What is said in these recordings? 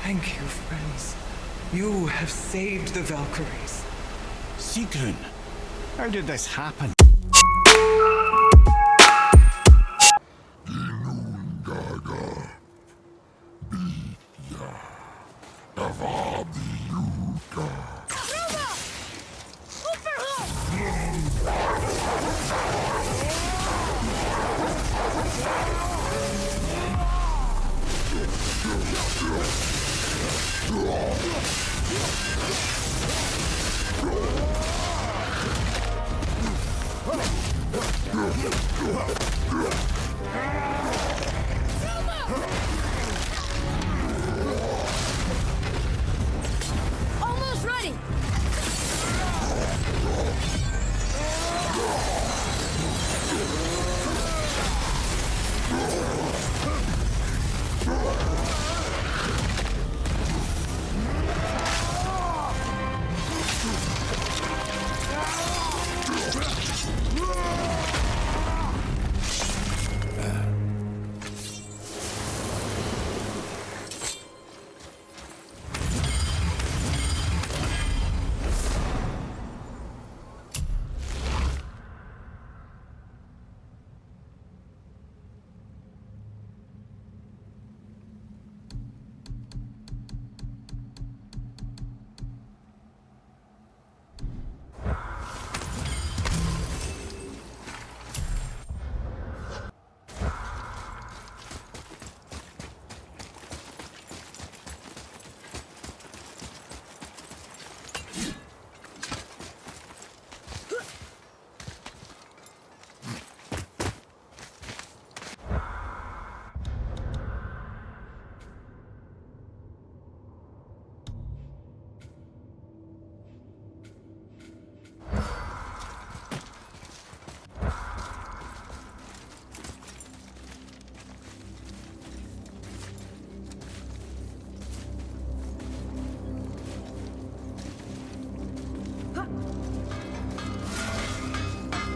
Thank you, friends. You have saved the Valkyries. Sigrun, how did this happen? Almost ready!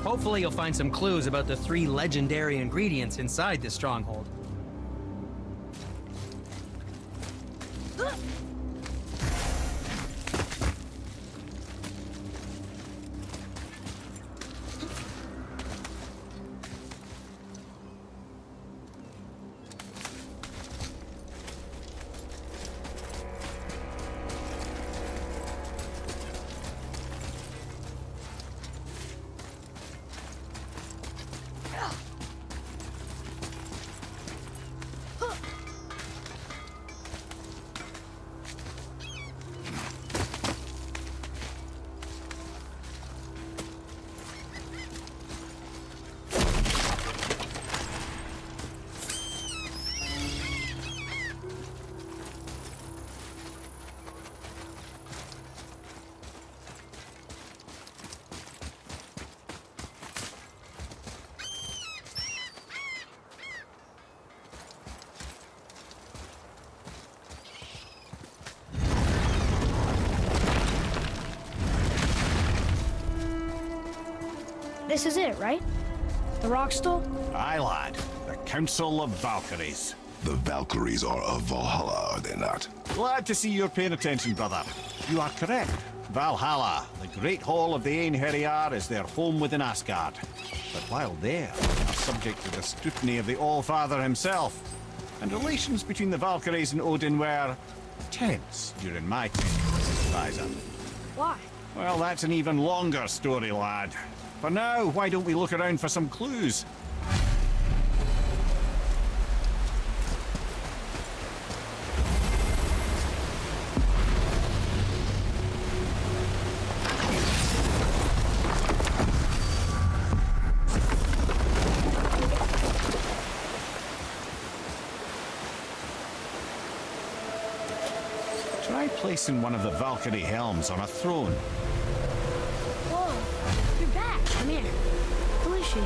Hopefully you'll find some clues about the 3 legendary ingredients inside this stronghold. This is it, right? The rock stool? Aye, lad. The Council of Valkyries. The Valkyries are of Valhalla, are they not? Glad to see you're paying attention, brother. You are correct. Valhalla, the great hall of the Einherjar, is their home within Asgard. But while there, they are subject to the scrutiny of the All-Father himself. And relations between the Valkyries and Odin were tense during my tenure as his advisor. Why? Well, that's an even longer story, lad. For now, why don't we look around for some clues? Try placing one of the Valkyrie helms on a throne. Whoa, you're back. Come here. Who is she?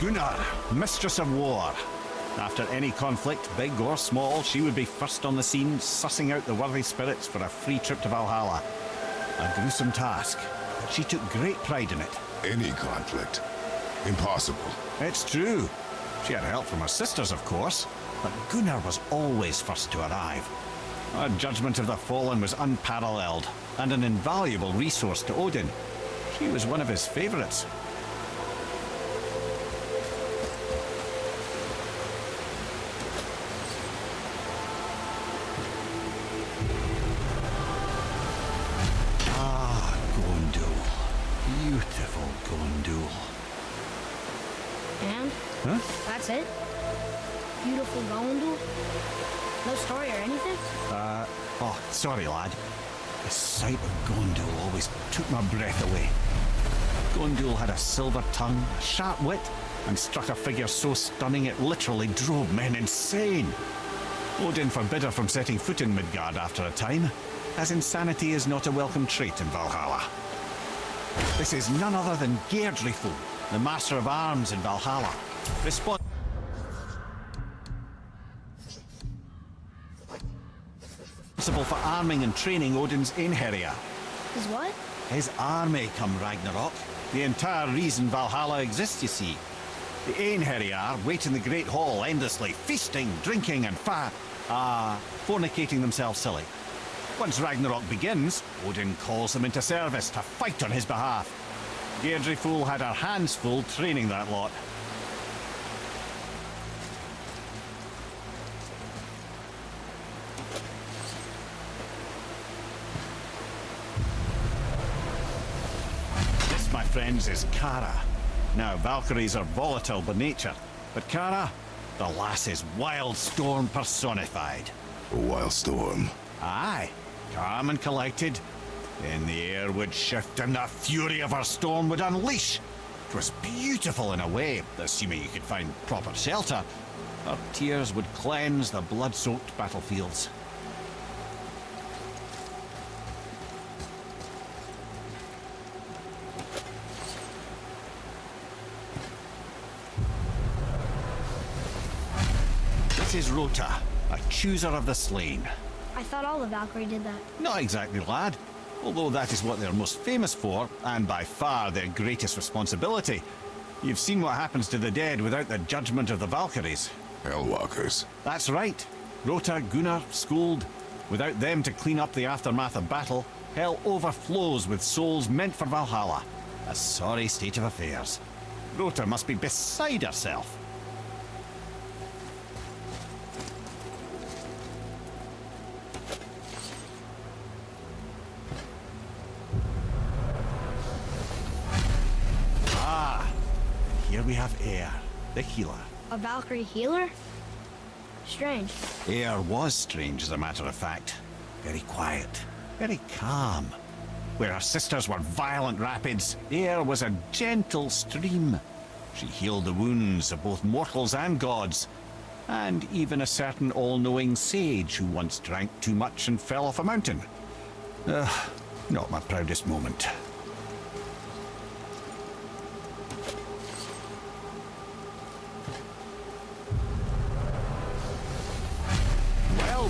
Gunnar, Mistress of War. After any conflict, big or small, she would be first on the scene, sussing out the worthy spirits for a free trip to Valhalla. A gruesome task, but she took great pride in it. Any conflict. Impossible. It's true. She had help from her sisters, of course, but Gunnar was always first to arrive. Her judgment of the fallen was unparalleled, and an invaluable resource to Odin. She was one of his favourites. Ah, Gondul. Beautiful Gondul. And? Huh? That's it? Beautiful Gondul? No story or anything? Oh, sorry, lad. The sight of Gondul always took my breath away. Gondul had a silver tongue, a sharp wit, and struck a figure so stunning it literally drove men insane. Odin forbid her from setting foot in Midgard after a time, as insanity is not a welcome trait in Valhalla. This is none other than Geirdriful, the master of arms in Valhalla. Responsible for arming and training Odin's Einherjar. His what? His army come Ragnarok. The entire reason Valhalla exists, you see. The Einherjar wait in the Great Hall endlessly, feasting, drinking, and fornicating themselves silly. Once Ragnarok begins, Odin calls them into service to fight on his behalf. Geirdriful had her hands full training that lot. This, my friends, is Kara. Now, Valkyries are volatile by nature, but Kara, the lass is wild storm personified. A wild storm. Aye, calm and collected. Then the air would shift and the fury of her storm would unleash. It was beautiful in a way, assuming you could find proper shelter. Her tears would cleanse the blood-soaked battlefields. This is Rota, a chooser of the slain. I thought all of Valkyrie did that. Not exactly, lad. Although that is what they're most famous for, and by far their greatest responsibility. You've seen what happens to the dead without the judgment of the Valkyries. Hellwalkers. That's right. Rota, Gunnar, Skuld. Without them to clean up the aftermath of battle, hell overflows with souls meant for Valhalla. A sorry state of affairs. Rota must be beside herself. Here we have Air, the healer. A Valkyrie healer? Strange. Air was strange, as a matter of fact. Very quiet, very calm. Where her sisters were violent rapids, Air was a gentle stream. She healed the wounds of both mortals and gods, and even a certain all-knowing sage who once drank too much and fell off a mountain. Not my proudest moment.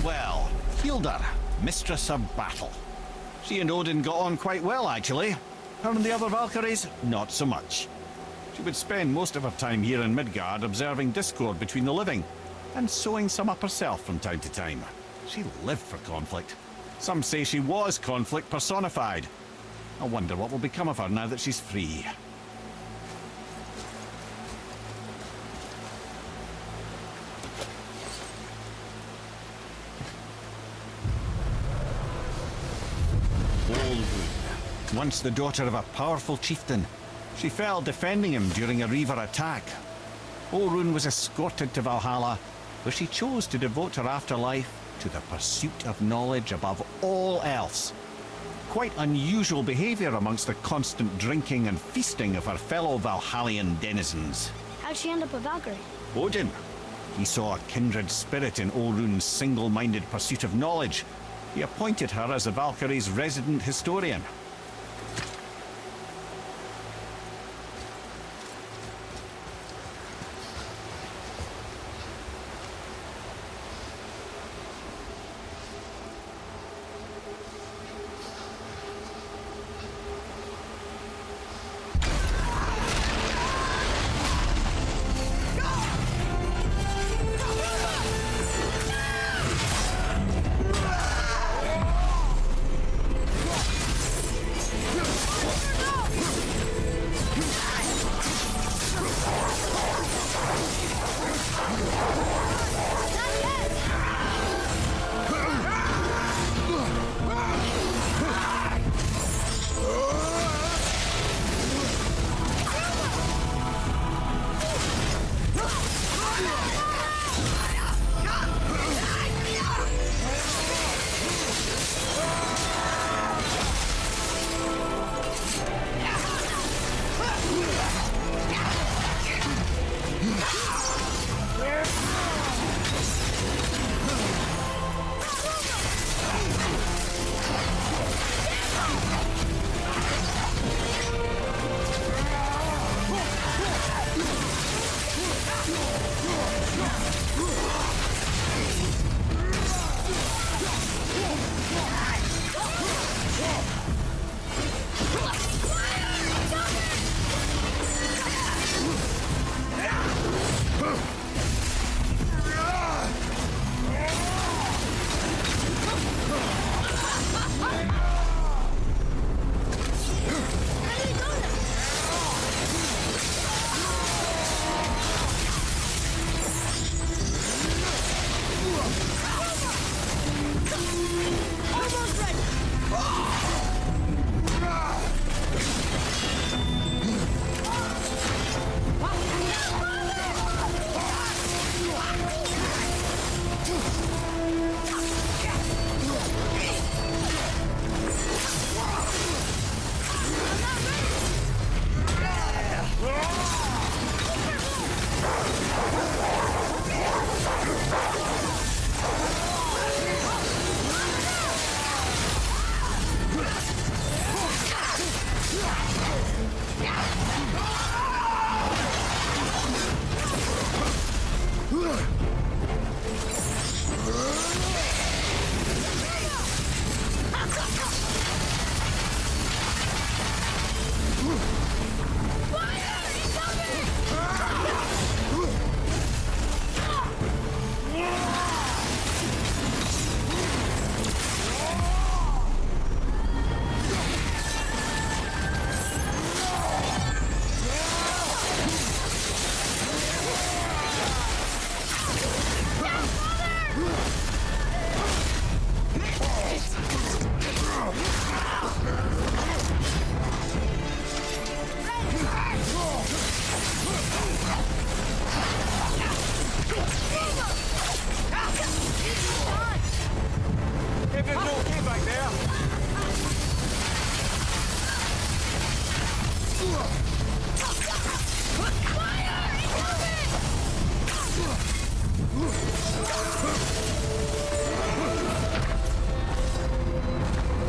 Well, Hildr, mistress of battle. She and Odin got on quite well, actually. Her and the other Valkyries, not so much. She would spend most of her time here in Midgard observing discord between the living, and sewing some up herself from time to time. She lived for conflict. Some say she was conflict personified. I wonder what will become of her now that she's free. Once the daughter of a powerful chieftain, she fell defending him during a Reaver attack. Orun was escorted to Valhalla, where she chose to devote her afterlife to the pursuit of knowledge above all else. Quite unusual behavior amongst the constant drinking and feasting of her fellow Valhallian denizens. How'd she end up a Valkyrie? Odin. He saw a kindred spirit in Orun's single-minded pursuit of knowledge. He appointed her as the Valkyrie's resident historian.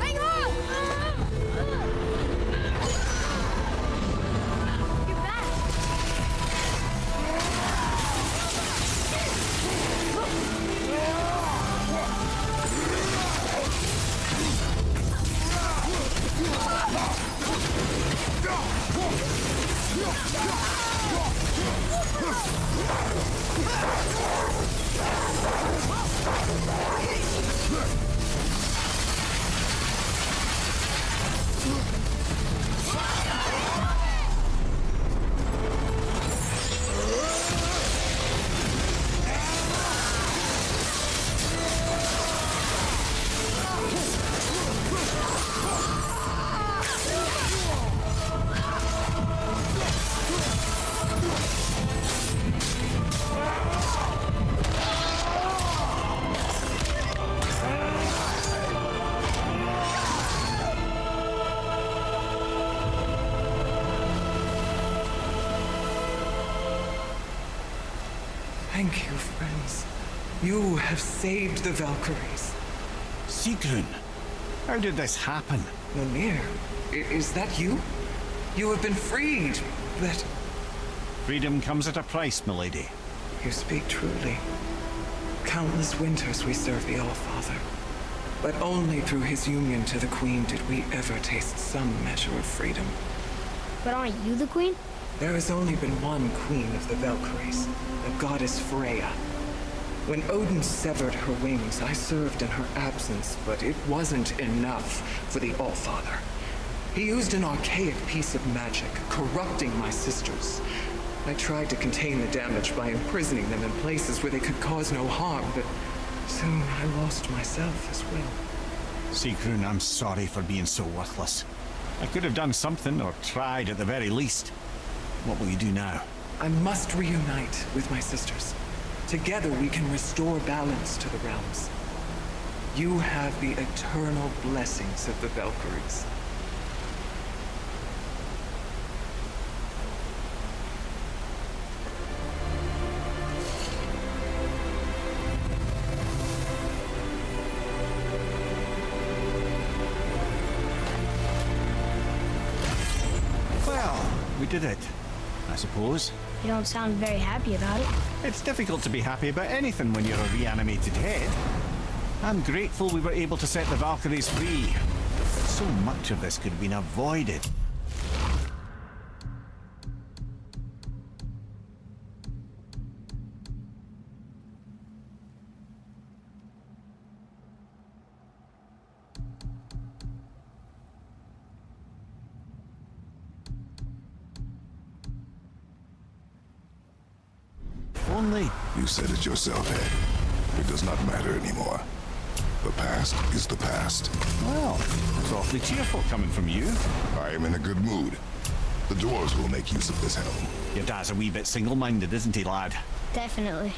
Hang on! You're back. Thank you, friends. You have saved the Valkyries. Sigrun, how did this happen? Mimir, is that you? You have been freed, but Freedom comes at a price, milady. you speak truly. Countless winters we serve the All-Father, but only through his union to the Queen did we ever taste some measure of freedom. But aren't you the queen? There has only been one Queen of the Valkyries, the goddess Freya. When Odin severed her wings, I served in her absence, but it wasn't enough for the All-Father. He used an archaic piece of magic, corrupting my sisters. I tried to contain the damage by imprisoning them in places where they could cause no harm, but soon I lost myself as well. Sigrun, I'm sorry for being so worthless. I could have done something, or tried at the very least. What will you do now? I must reunite with my sisters. Together we can restore balance to the realms. You have the eternal blessings of the Valkyries. Well, we did it, I suppose. You don't sound very happy about it. It's difficult to be happy about anything when you're a reanimated head. I'm grateful we were able to set the Valkyries free. But so much of this could have been avoided. Only You said it yourself, Ed. It does not matter anymore. The past is the past. well, it's awfully cheerful coming from you. I am in a good mood. The dwarves will make use of this helm. Your dad's a wee bit single-minded, isn't he, lad? Definitely.